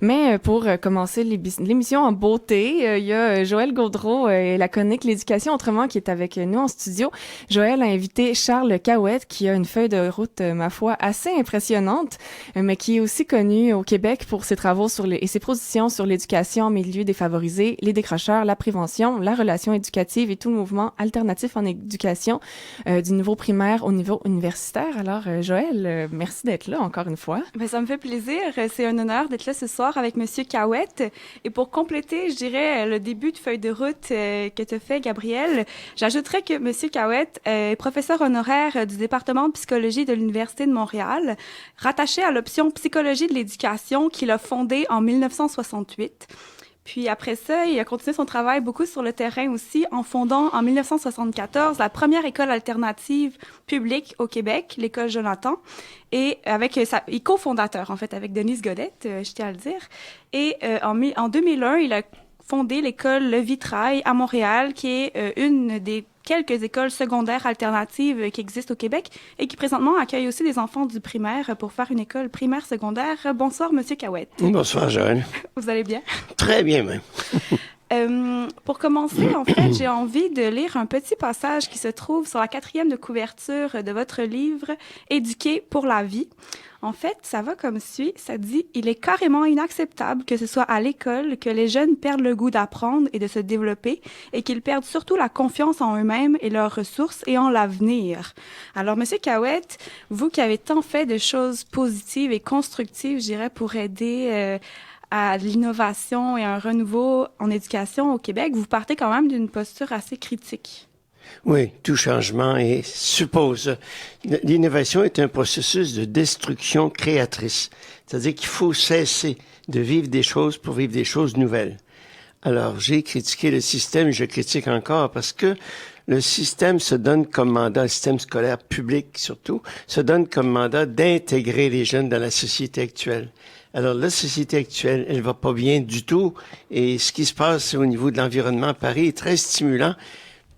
Mais pour commencer l'émission en beauté, il y a Joël Gaudreault et la chronique L'éducation autrement qui est avec nous en studio. Joël a invité Charles Cahouette qui a une feuille de route, ma foi, assez impressionnante, mais qui est aussi connu au Québec pour ses travaux et ses positions sur l'éducation en milieu défavorisé, les décrocheurs, la prévention, la relation éducative et tout le mouvement alternatif en éducation du niveau primaire au niveau universitaire. Alors, Joël, merci d'être là encore une fois. Ben, ça me fait plaisir. C'est un honneur d'être là ce soir avec Monsieur Cahouette. Et pour compléter, je dirais, le début de feuille de route que tu as fait, Gabriel, j'ajouterais que Monsieur Cahouette est professeur honoraire du département de psychologie de l'Université de Montréal, rattaché à l'option psychologie de l'éducation qu'il a fondée en 1968. Puis après ça, il a continué son travail beaucoup sur le terrain aussi en fondant en 1974 la première école alternative publique au Québec, l'école Jonathan, et avec il cofondateur en fait avec Denise Godette, je tiens à le dire. Et en 2001, il a fondé l'école Le Vitrail à Montréal, qui est une des quelques écoles secondaires alternatives qui existent au Québec et qui présentement accueille aussi des enfants du primaire pour faire une école primaire secondaire. Bonsoir, Monsieur Cahouette. Bonsoir, Joël. Vous allez bien? Très bien, même. Pour commencer, en fait, j'ai envie de lire un petit passage qui se trouve sur la 4e de couverture de votre livre « Éduquer pour la vie ». En fait, ça va comme suit. Ça dit « Il est carrément inacceptable que ce soit à l'école que les jeunes perdent le goût d'apprendre et de se développer et qu'ils perdent surtout la confiance en eux-mêmes et leurs ressources et en l'avenir. » Alors, Monsieur Cahouette, vous qui avez tant fait de choses positives et constructives, je dirais, pour aider à l'innovation et un renouveau en éducation au Québec, vous partez quand même d'une posture assez critique. Oui, tout changement suppose. L'innovation est un processus de destruction créatrice. C'est-à-dire qu'il faut cesser de vivre des choses pour vivre des choses nouvelles. Alors, j'ai critiqué le système, je critique encore parce que le système se donne comme mandat, le système scolaire public surtout, se donne comme mandat d'intégrer les jeunes dans la société actuelle. Alors, la société actuelle, elle va pas bien du tout. Et ce qui se passe au niveau de l'environnement à Paris est très stimulant.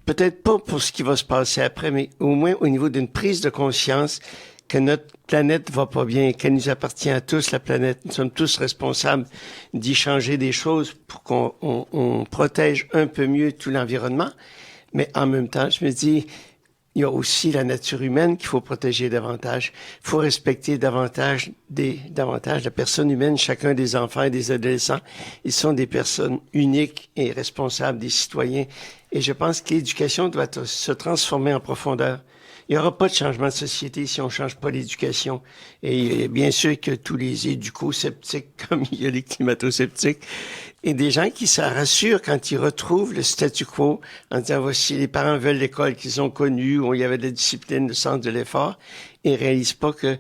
Peut-être pas pour ce qui va se passer après, mais au moins au niveau d'une prise de conscience que notre planète va pas bien, qu'elle nous appartient à tous, la planète. Nous sommes tous responsables d'y changer des choses pour qu'on protège un peu mieux tout l'environnement. Mais en même temps, je me dis, il y a aussi la nature humaine qu'il faut protéger davantage. Il faut respecter davantage la personne humaine, chacun des enfants et des adolescents. Ils sont des personnes uniques et responsables, des citoyens. Et je pense que l'éducation doit se transformer en profondeur. Il n'y aura pas de changement de société si on ne change pas l'éducation. Et bien sûr que tous les éduco-sceptiques, comme il y a les climato-sceptiques, et des gens qui se rassurent quand ils retrouvent le statu quo en disant voici, les parents veulent l'école qu'ils ont connue, où il y avait de la discipline, le sens de l'effort, et réalisent pas que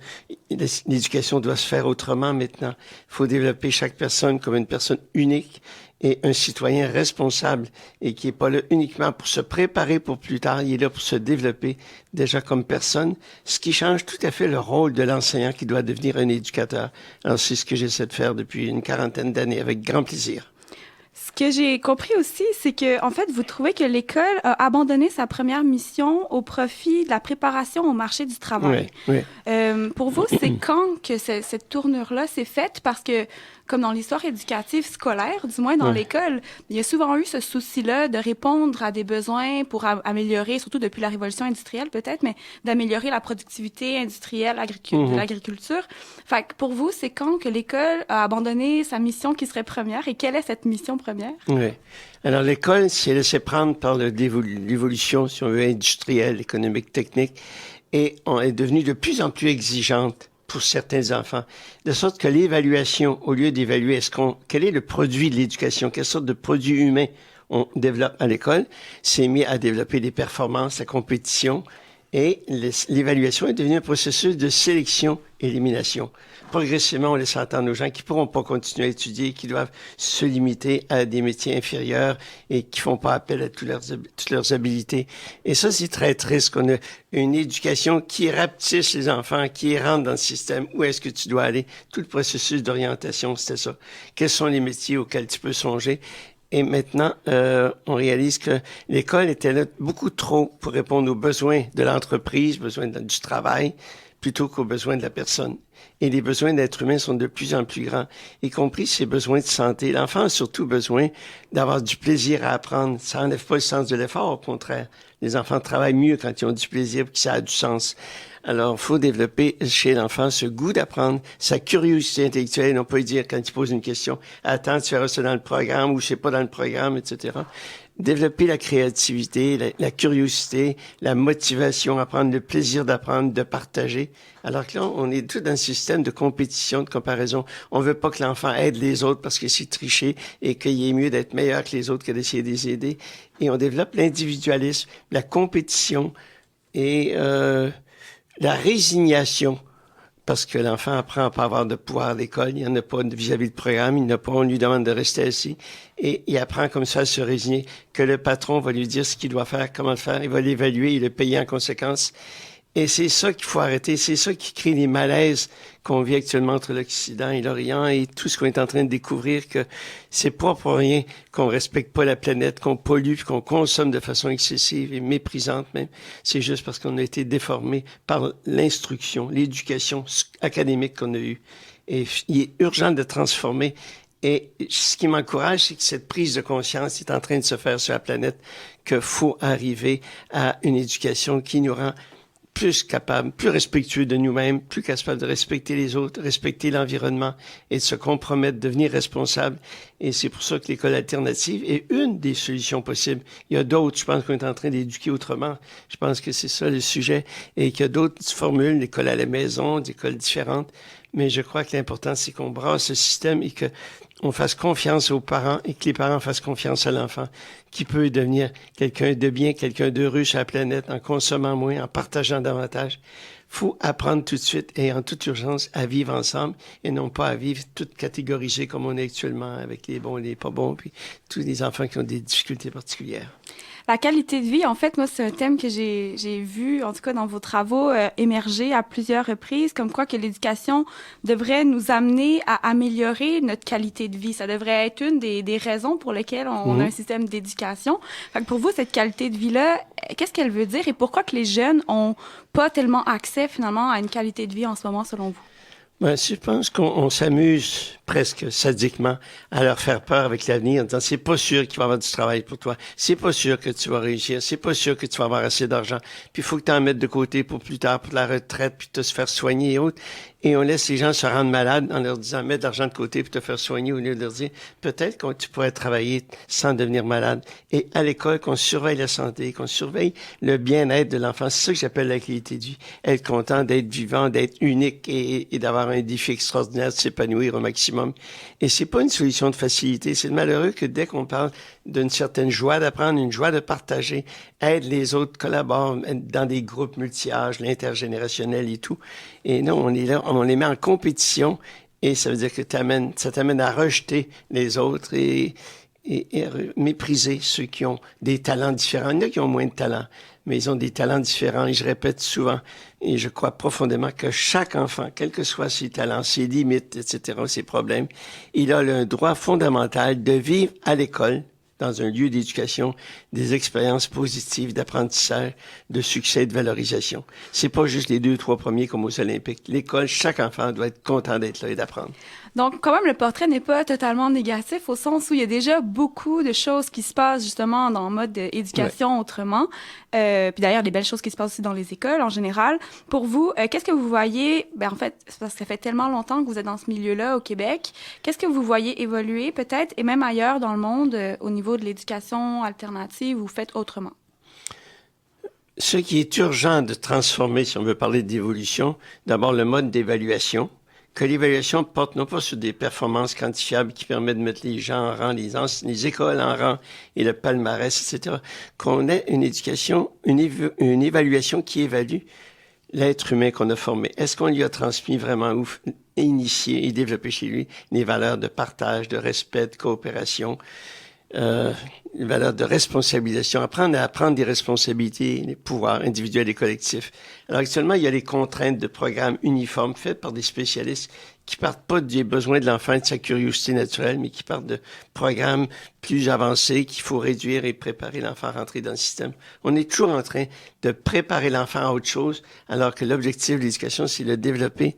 l'éducation doit se faire autrement maintenant. Il faut développer chaque personne comme une personne unique et un citoyen responsable et qui est pas là uniquement pour se préparer pour plus tard, il est là pour se développer déjà comme personne, ce qui change tout à fait le rôle de l'enseignant qui doit devenir un éducateur. Alors c'est ce que j'essaie de faire depuis une quarantaine d'années avec grand plaisir. Ce que j'ai compris aussi, c'est que, en fait, vous trouvez que l'école a abandonné sa première mission au profit de la préparation au marché du travail. Oui, oui. Pour vous, c'est quand que cette tournure-là s'est faite? Parce que, comme dans l'histoire éducative scolaire, du moins dans l'école, il y a souvent eu ce souci-là de répondre à des besoins pour améliorer, surtout depuis la révolution industrielle peut-être, mais d'améliorer la productivité industrielle de l'agriculture. Fait que pour vous, c'est quand que l'école a abandonné sa mission qui serait première et quelle est cette mission première? Oui. Alors l'école s'est laissée prendre par l'évolution, si on veut, industrielle, économique, technique, et on est devenue de plus en plus exigeante pour certains enfants. De sorte que l'évaluation, au lieu d'évaluer quel est le produit de l'éducation, quelle sorte de produit humain on développe à l'école, s'est mis à développer des performances, la compétition, et l'évaluation est devenue un processus de sélection-élimination. Progressivement, on laisse entendre aux gens qui pourront pas continuer à étudier, qui doivent se limiter à des métiers inférieurs et qui font pas appel à toutes leurs habiletés. Et ça, c'est très triste qu'on a une éducation qui rapetisse les enfants, qui rentre dans le système. Où est-ce que tu dois aller? Tout le processus d'orientation, c'était ça. Quels sont les métiers auxquels tu peux songer? Et maintenant, on réalise que l'école était là beaucoup trop pour répondre aux besoins de l'entreprise, besoins du travail, plutôt qu'aux besoins de la personne. Et les besoins d'être humain sont de plus en plus grands, y compris ses besoins de santé. L'enfant a surtout besoin d'avoir du plaisir à apprendre. Ça enlève pas le sens de l'effort, au contraire. Les enfants travaillent mieux quand ils ont du plaisir et que ça a du sens. Alors, il faut développer chez l'enfant ce goût d'apprendre, sa curiosité intellectuelle, non pas lui dire quand il pose une question, attends, tu verras ça dans le programme ou c'est pas dans le programme, etc. Développer la créativité, la curiosité, la motivation, apprendre le plaisir d'apprendre, de partager. Alors que là, on est tout dans un système de compétition, de comparaison. On veut pas que l'enfant aide les autres parce que c'est tricher et qu'il est mieux d'être meilleur que les autres que d'essayer de les aider. Et on développe l'individualisme, la compétition et la résignation. Parce que l'enfant apprend à pas avoir de pouvoir à l'école, il n'y en a pas vis-à-vis du programme, il n'a pas, on lui demande de rester assis. Et il apprend comme ça à se résigner, que le patron va lui dire ce qu'il doit faire, comment le faire, il va l'évaluer, il le payer en conséquence. Et c'est ça qu'il faut arrêter, c'est ça qui crée les malaises qu'on vit actuellement entre l'Occident et l'Orient et tout ce qu'on est en train de découvrir, que c'est pas pour rien qu'on respecte pas la planète, qu'on pollue, qu'on consomme de façon excessive et méprisante même. C'est juste parce qu'on a été déformé par l'instruction, l'éducation académique qu'on a eue. Et il est urgent de transformer. Et ce qui m'encourage, c'est que cette prise de conscience est en train de se faire sur la planète, qu'il faut arriver à une éducation qui nous rend plus capable, plus respectueux de nous-mêmes, plus capable de respecter les autres, respecter l'environnement et de se compromettre, devenir responsable. Et c'est pour ça que l'école alternative est une des solutions possibles. Il y a d'autres, je pense qu'on est en train d'éduquer autrement. Je pense que c'est ça le sujet. Et qu'il y a d'autres formules, l'école à la maison, des écoles différentes. Mais je crois que l'important, c'est qu'on brasse ce système et qu'on fasse confiance aux parents et que les parents fassent confiance à l'enfant qui peut devenir quelqu'un de bien, quelqu'un d'heureux sur la planète en consommant moins, en partageant davantage. Faut apprendre tout de suite et en toute urgence à vivre ensemble et non pas à vivre tout catégorisé comme on est actuellement avec les bons et les pas bons, puis tous les enfants qui ont des difficultés particulières. La qualité de vie, en fait, moi, c'est un thème que j'ai vu, en tout cas dans vos travaux, émerger à plusieurs reprises, comme quoi que l'éducation devrait nous amener à améliorer notre qualité de vie. Ça devrait être une des raisons pour lesquelles on a un système d'éducation. Fait que pour vous, cette qualité de vie-là, qu'est-ce qu'elle veut dire et pourquoi que les jeunes ont pas tellement accès, finalement, à une qualité de vie en ce moment, selon vous? Ben, je pense qu'on s'amuse presque sadiquement à leur faire peur avec l'avenir en disant c'est pas sûr qu'il va y avoir du travail pour toi, c'est pas sûr que tu vas réussir, c'est pas sûr que tu vas avoir assez d'argent, puis il faut que tu en mettes de côté pour plus tard, pour la retraite, puis te se faire soigner et autres. Et on laisse les gens se rendre malades en leur disant mets de l'argent de côté pour te faire soigner au lieu de leur dire peut-être que tu pourrais travailler sans devenir malade. Et à l'école, qu'on surveille la santé, qu'on surveille le bien-être de l'enfant. C'est ça que j'appelle la qualité de vie. Être content d'être vivant, d'être unique et d'avoir un défi extraordinaire, de s'épanouir au maximum. Et c'est pas une solution de facilité. C'est malheureux que dès qu'on parle d'une certaine joie d'apprendre, une joie de partager, aide les autres, collabore dans des groupes multi-âges, l'intergénérationnel et tout. Et non, on est là, on les met en compétition et ça veut dire que ça t'amène à rejeter les autres et à mépriser ceux qui ont des talents différents. Il y en a qui ont moins de talents, mais ils ont des talents différents et je répète souvent et je crois profondément que chaque enfant, quels que soient ses talents, ses limites, etc., ses problèmes, il a le droit fondamental de vivre à l'école, dans un lieu d'éducation, des expériences positives d'apprentissage, de succès et de valorisation. C'est pas juste les 2 ou 3 premiers comme aux Olympiques. L'école, chaque enfant doit être content d'être là et d'apprendre. Donc, quand même, le portrait n'est pas totalement négatif au sens où il y a déjà beaucoup de choses qui se passent justement dans le mode d'éducation autrement. Puis d'ailleurs, des belles choses qui se passent aussi dans les écoles en général. Pour vous, qu'est-ce que vous voyez? En fait, c'est parce que ça fait tellement longtemps que vous êtes dans ce milieu-là au Québec. Qu'est-ce que vous voyez évoluer peut-être et même ailleurs dans le monde au niveau de l'éducation alternative ou faite autrement? Ce qui est urgent de transformer, si on veut parler d'évolution, d'abord le mode d'évaluation. Que l'évaluation porte non pas sur des performances quantifiables qui permettent de mettre les gens en rang, les écoles en rang et le palmarès, etc. Qu'on ait une éducation, une évaluation qui évalue l'être humain qu'on a formé. Est-ce qu'on lui a transmis vraiment ou initié et développé chez lui les valeurs de partage, de respect, de coopération, les valeurs de responsabilisation, apprendre à prendre des responsabilités, des pouvoirs individuels et collectifs. Alors actuellement, il y a les contraintes de programmes uniformes faits par des spécialistes qui partent pas des besoins de l'enfant et de sa curiosité naturelle, mais qui partent de programmes plus avancé qu'il faut réduire et préparer l'enfant à rentrer dans le système. On est toujours en train de préparer l'enfant à autre chose, alors que l'objectif de l'éducation, c'est de développer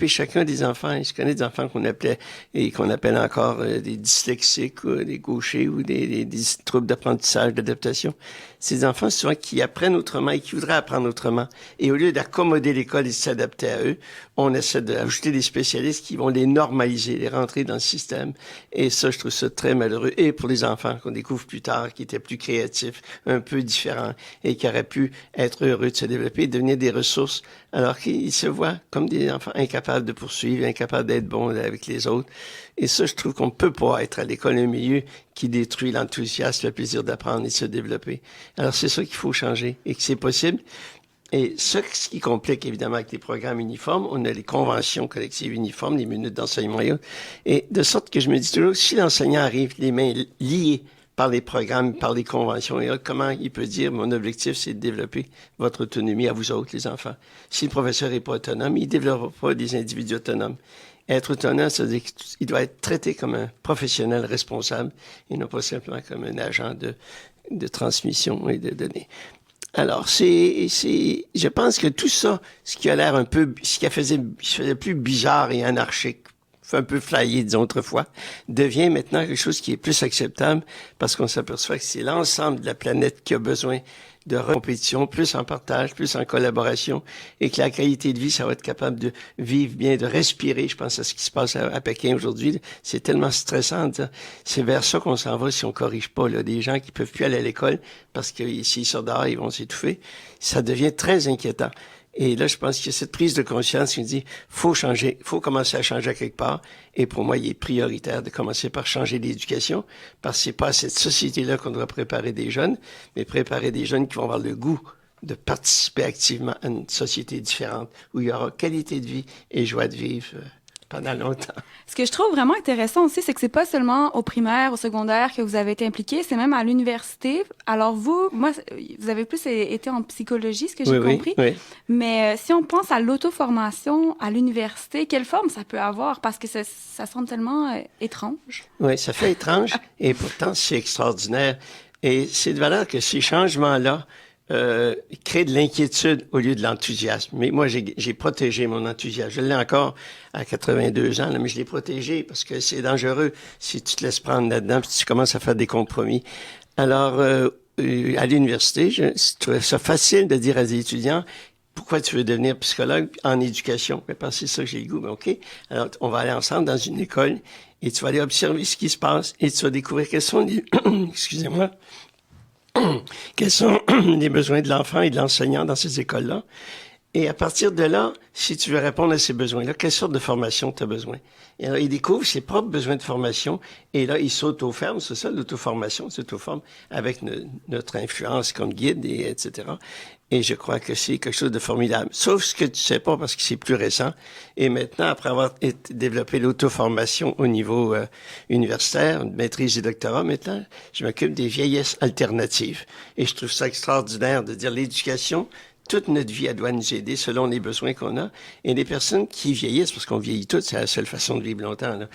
chacun des enfants. Et je connais des enfants qu'on appelait et qu'on appelle encore des dyslexiques ou des gauchers ou des troubles d'apprentissage, d'adaptation. Ces enfants, souvent, qui apprennent autrement et qui voudraient apprendre autrement. Et au lieu d'accommoder l'école et de s'adapter à eux, on essaie d'ajouter des spécialistes qui vont les normaliser, les rentrer dans le système. Et ça, je trouve ça très malheureux. Et pour les enfants qu'on découvre plus tard, qui étaient plus créatifs, un peu différents, et qui auraient pu être heureux de se développer, devenir des ressources, alors qu'ils se voient comme des enfants incapables de poursuivre, incapables d'être bons avec les autres. Et ça, je trouve qu'on peut pas être à l'école un milieu qui détruit l'enthousiasme, le plaisir d'apprendre et de se développer. Alors, c'est ça qu'il faut changer et que c'est possible. Et ce qui complique, évidemment, avec les programmes uniformes, on a les conventions collectives uniformes, les minutes d'enseignement et de sorte que je me dis toujours, si l'enseignant arrive les mains liées par les programmes, par les conventions, et comment il peut dire, mon objectif, c'est de développer votre autonomie à vous autres, les enfants. Si le professeur n'est pas autonome, il ne développera pas des individus autonomes. Être autonome, ça veut dire qu'il doit être traité comme un professionnel responsable et non pas simplement comme un agent de transmission et de données. Alors, je pense que tout ça, ce qui a l'air un peu, ce qui faisait plus bizarre et anarchique, un peu flyé, disons, autrefois, devient maintenant quelque chose qui est plus acceptable parce qu'on s'aperçoit que c'est l'ensemble de la planète qui a besoin de compétition, plus en partage, plus en collaboration, et que la qualité de vie, ça va être capable de vivre bien, de respirer. Je pense à ce qui se passe à Pékin aujourd'hui. C'est tellement stressant. C'est vers ça qu'on s'en va si on corrige pas. Là. Des gens qui peuvent plus aller à l'école parce que s'ils sortent dehors, ils vont s'étouffer. Ça devient très inquiétant. Et là, je pense qu'il y a cette prise de conscience qui dit, faut changer, faut commencer à changer à quelque part. Et pour moi, il est prioritaire de commencer par changer l'éducation, parce que c'est pas à cette société-là qu'on doit préparer des jeunes, mais préparer des jeunes qui vont avoir le goût de participer activement à une société différente, où il y aura qualité de vie et joie de vivre pendant longtemps. Ce que je trouve vraiment intéressant aussi, c'est que c'est pas seulement au primaire, au secondaire que vous avez été impliqué, c'est même à l'université. Alors vous avez plus été en psychologie, ce que j'ai compris. Oui. Mais si on pense à l'auto-formation à l'université, quelle forme ça peut avoir? Parce que ça semble tellement étrange. Oui, ça fait étrange et pourtant c'est extraordinaire. Et c'est de valeur que ces changements-là créent de l'inquiétude au lieu de l'enthousiasme. Mais moi, j'ai protégé mon enthousiasme. Je l'ai encore à 82 ans, là, mais je l'ai protégé parce que c'est dangereux si tu te laisses prendre là-dedans puis tu commences à faire des compromis. Alors, à l'université, je trouvais ça facile de dire à des étudiants, pourquoi tu veux devenir psychologue en éducation? Mais parce que c'est ça que j'ai le goût. Mais OK, alors on va aller ensemble dans une école et tu vas aller observer ce qui se passe et tu vas découvrir quels sont les... Excusez-moi. Quels sont les besoins de l'enfant et de l'enseignant dans ces écoles-là. Et à partir de là, si tu veux répondre à ces besoins-là, quelle sorte de formation tu as besoin? Et alors, il découvre ses propres besoins de formation et là, il s'auto-ferme, c'est ça, l'auto-formation, s'auto-forme avec notre influence comme guide, et etc. Et je crois que c'est quelque chose de formidable. Sauf ce que tu sais pas parce que c'est plus récent. Et maintenant, après avoir développé l'auto-formation au niveau universitaire, maîtrise et doctorat, maintenant, je m'occupe des vieillesses alternatives. Et je trouve ça extraordinaire de dire l'éducation, toute notre vie, elle doit nous aider selon les besoins qu'on a. Et les personnes qui vieillissent, parce qu'on vieillit tous, c'est la seule façon de vivre longtemps, là.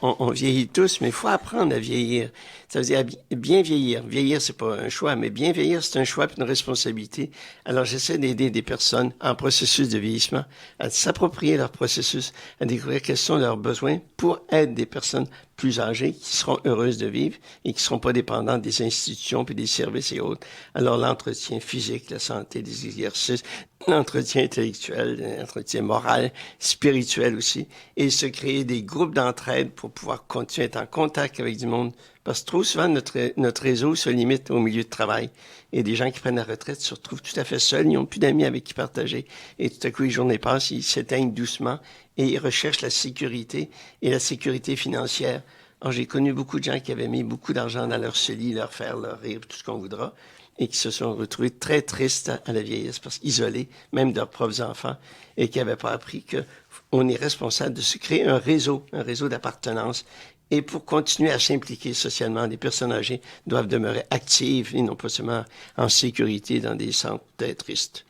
On vieillit tous, mais il faut apprendre à vieillir. Ça veut dire bien vieillir. Vieillir, c'est pas un choix, mais bien vieillir, c'est un choix et une responsabilité. Alors, j'essaie d'aider des personnes en processus de vieillissement à s'approprier leur processus, à découvrir quels sont leurs besoins pour aider des personnes plus âgées qui seront heureuses de vivre et qui ne seront pas dépendantes des institutions puis des services et autres. Alors, l'entretien physique, la santé, des exercices, l'entretien intellectuel, l'entretien moral, spirituel aussi, et se créer des groupes d'entraide pour pouvoir continuer à être en contact avec du monde. Parce que trop souvent, notre réseau se limite au milieu de travail. Et des gens qui prennent la retraite se retrouvent tout à fait seuls, ils n'ont plus d'amis avec qui partager. Et tout à coup, les journées passent, ils s'éteignent doucement et ils recherchent la sécurité et la sécurité financière. Alors, j'ai connu beaucoup de gens qui avaient mis beaucoup d'argent dans leur CELI, leur faire, leur rire, tout ce qu'on voudra, et qui se sont retrouvés très tristes à la vieillesse, parce qu'isolés, même de leurs propres enfants, et qui n'avaient pas appris qu'on est responsable de se créer un réseau d'appartenance. Et pour continuer à s'impliquer socialement, les personnes âgées doivent demeurer actives et non pas seulement en sécurité dans des centres très tristes.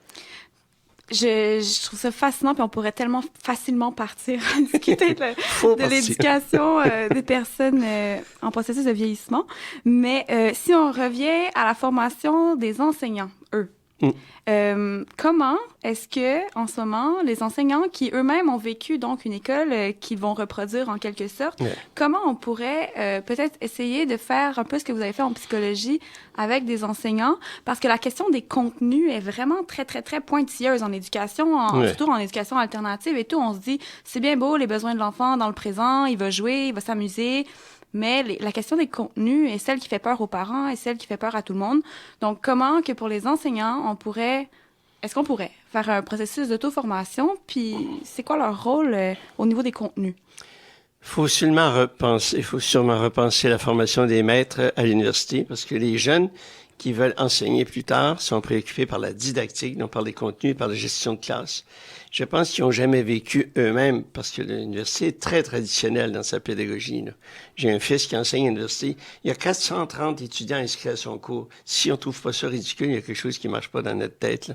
Je trouve ça fascinant, puis on pourrait tellement facilement partir à discuter de l'éducation des personnes en processus de vieillissement. Mais si on revient à la formation des enseignants, eux, comment est-ce que, en ce moment, les enseignants qui eux-mêmes ont vécu donc une école qu'ils vont reproduire en quelque sorte, comment on pourrait peut-être essayer de faire un peu ce que vous avez fait en psychologie avec des enseignants, parce que la question des contenus est vraiment très, très, très pointilleuse en éducation, surtout en éducation alternative et tout. On se dit, c'est bien beau, les besoins de l'enfant dans le présent, il va jouer, il va s'amuser, mais la question des contenus est celle qui fait peur aux parents et celle qui fait peur à tout le monde. Donc, comment que pour les enseignants, est-ce qu'on pourrait faire un processus d'auto-formation, puis c'est quoi leur rôle au niveau des contenus? Il faut sûrement repenser la formation des maîtres à l'université, parce que les jeunes qui veulent enseigner plus tard sont préoccupés par la didactique, non par les contenus, par la gestion de classe. Je pense qu'ils n'ont jamais vécu eux-mêmes, parce que l'université est très traditionnelle dans sa pédagogie, là. J'ai un fils qui enseigne à l'université. Il y a 430 étudiants inscrits à son cours. Si on trouve pas ça ridicule, il y a quelque chose qui marche pas dans notre tête, là.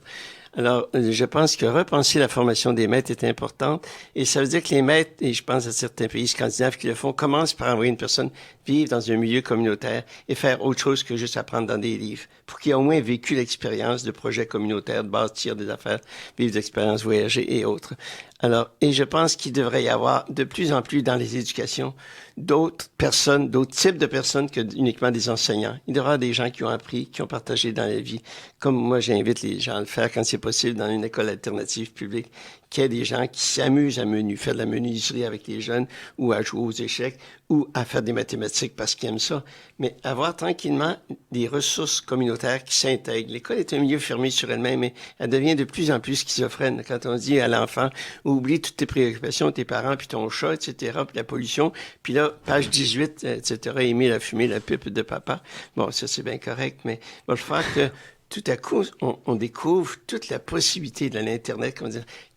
Alors, je pense que repenser la formation des maîtres est importante. Et ça veut dire que les maîtres, et je pense à certains pays scandinaves qui le font, commencent par envoyer une personne vivre dans un milieu communautaire et faire autre chose que juste apprendre dans des livres, pour qu'il ait au moins vécu l'expérience de projets communautaires, de bâtir des affaires, vivre d'expériences, voyager et autres. Alors, et je pense qu'il devrait y avoir de plus en plus dans les éducations d'autres personnes, d'autres types de personnes que uniquement des enseignants. Il devrait y avoir des gens qui ont appris, qui ont partagé dans la vie. Comme moi, j'invite les gens à le faire quand c'est possible dans une école alternative publique, qu'il y ait des gens qui s'amusent à faire de la menuiserie avec les jeunes ou à jouer aux échecs ou à faire des mathématiques parce qu'ils aiment ça. Mais avoir tranquillement des ressources communautaires qui s'intègrent. L'école est un milieu fermé sur elle-même, mais elle devient de plus en plus schizophrène. Quand on dit à l'enfant, oublie toutes tes préoccupations, tes parents, puis ton chat, etc., puis la pollution, puis là, page 18, etc., aimer la fumée, la pipe de papa. Bon, ça, c'est bien correct, mais il va falloir que tout à coup, on découvre toute la possibilité de l'Internet.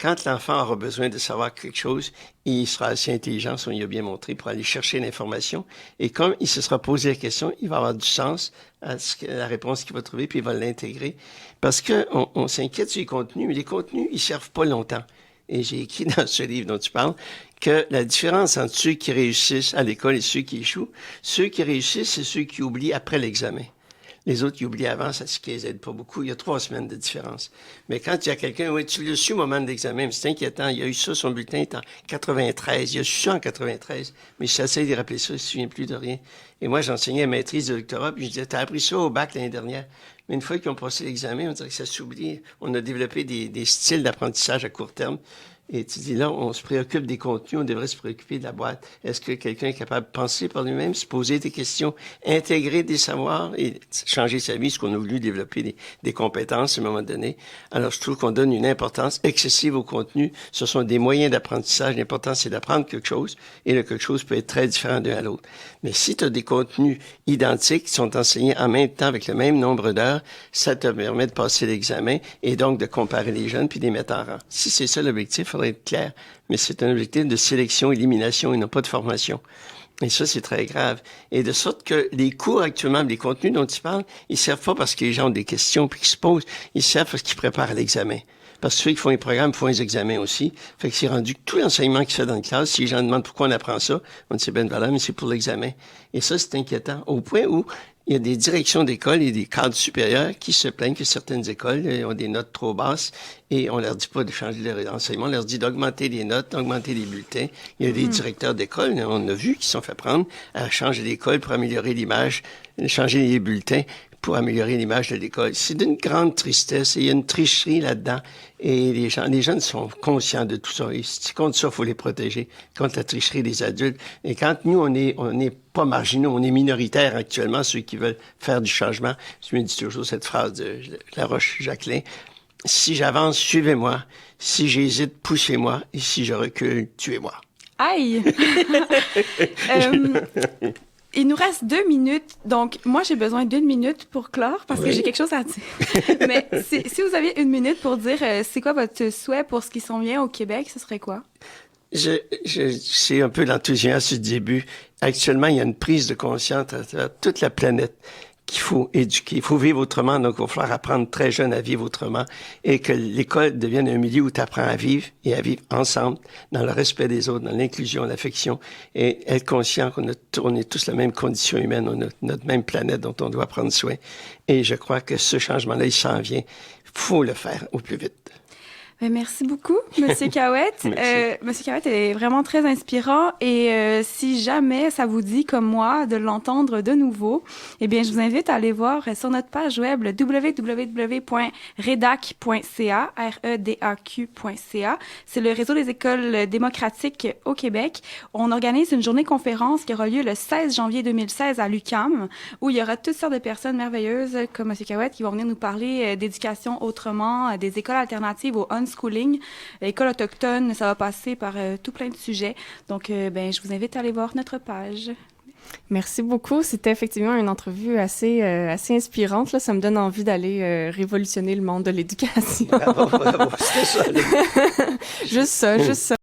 Quand l'enfant aura besoin de savoir quelque chose, il sera assez intelligent, on y a bien montré, pour aller chercher l'information. Et comme il se sera posé la question, il va avoir du sens à la réponse qu'il va trouver, puis il va l'intégrer. Parce que on s'inquiète sur les contenus, mais les contenus, ils servent pas longtemps. Et j'ai écrit dans ce livre dont tu parles que la différence entre ceux qui réussissent à l'école et ceux qui échouent, ceux qui réussissent, c'est ceux qui oublient après l'examen. Les autres qui oublient avant, ça ne les aide pas beaucoup. Il y a 3 semaines de différence. Mais quand il y a quelqu'un, oui, tu l'as su au moment de l'examen, mais c'est inquiétant. Il y a eu ça, son bulletin est en 93. Il a su ça en 93. Mais j'essaie de rappeler ça, il ne se souvient plus de rien. Et moi, j'enseignais maîtrise de doctorat, puis je disais, t'as appris ça au bac l'année dernière. Mais une fois qu'ils ont passé l'examen, on dirait que ça s'oublie. On a développé des styles d'apprentissage à court terme. Et tu dis là, on se préoccupe des contenus, on devrait se préoccuper de la boîte. Est-ce que quelqu'un est capable de penser par lui-même, se poser des questions, intégrer des savoirs et changer sa vie, ce qu'on a voulu développer des compétences à un moment donné. Alors, je trouve qu'on donne une importance excessive au contenu. Ce sont des moyens d'apprentissage. L'important, c'est d'apprendre quelque chose et le quelque chose peut être très différent d'un à l'autre. Mais si tu as des contenus identiques qui sont enseignés en même temps avec le même nombre d'heures, ça te permet de passer l'examen et donc de comparer les jeunes puis de les mettre en rang. Si c'est ça l'objectif, il faudrait être clair, mais c'est un objectif de sélection, élimination et non pas de formation. Et ça, c'est très grave. Et de sorte que les cours actuellement, les contenus dont tu parles, ils servent pas parce que les gens ont des questions puis qu'ils se posent, ils servent parce qu'ils préparent l'examen. Parce que ceux qui font les programmes font les examens aussi. Fait que c'est rendu que tout l'enseignement qui se fait dans la classe, si les gens demandent pourquoi on apprend ça, on dit c'est bien de valeur, mais c'est pour l'examen. Et ça, c'est inquiétant. Au point où il y a des directions d'école et des cadres supérieurs qui se plaignent que certaines écoles ont des notes trop basses et on leur dit pas de changer leur enseignement, on leur dit d'augmenter les notes, d'augmenter les bulletins. Il y a des directeurs d'école, on a vu, qui se sont fait prendre à changer l'école pour améliorer l'image, changer les bulletins pour améliorer l'image de l'école. C'est d'une grande tristesse et il y a une tricherie là-dedans. Et les jeunes sont conscients de tout ça. Et si contre ça, il faut les protéger contre la tricherie des adultes. Et quand nous, on est pas marginaux, on est minoritaires actuellement, ceux qui veulent faire du changement. Je me dis toujours cette phrase de Laroche-Jacquelin. Si j'avance, suivez-moi. Si j'hésite, poussez-moi. Et si je recule, tuez-moi. Aïe! Il nous reste 2 minutes, donc moi j'ai besoin d'1 minute pour clore parce que j'ai quelque chose à dire. Mais si vous aviez 1 minute pour dire c'est quoi votre souhait pour ce qui s'en vient au Québec, ce serait quoi? C'est un peu l'enthousiasme du début. Actuellement, il y a une prise de conscience à toute la planète qu'il faut éduquer. Il faut vivre autrement, donc il va falloir apprendre très jeune à vivre autrement et que l'école devienne un milieu où tu apprends à vivre et à vivre ensemble, dans le respect des autres, dans l'inclusion, l'affection, et être conscient on est tous la même condition humaine, on a notre même planète dont on doit prendre soin. Et je crois que ce changement-là, il s'en vient. Il faut le faire au plus vite. Merci beaucoup, Monsieur Cahouette. Monsieur Cahouette est vraiment très inspirant et si jamais ça vous dit, comme moi, de l'entendre de nouveau, eh bien, je vous invite à aller voir sur notre page web www.redac.ca, redaq.ca. C'est le réseau des écoles démocratiques au Québec. On organise une journée conférence qui aura lieu le 16 janvier 2016 à l'UQAM, où il y aura toutes sortes de personnes merveilleuses comme Monsieur Cahouette qui vont venir nous parler d'éducation autrement, des écoles alternatives au unschooling, l'école autochtone, ça va passer par tout plein de sujets. Donc, je vous invite à aller voir notre page. Merci beaucoup. C'était effectivement une entrevue assez inspirante. Là, ça me donne envie d'aller révolutionner le monde de l'éducation. Bravo, c'était ça. Juste ça.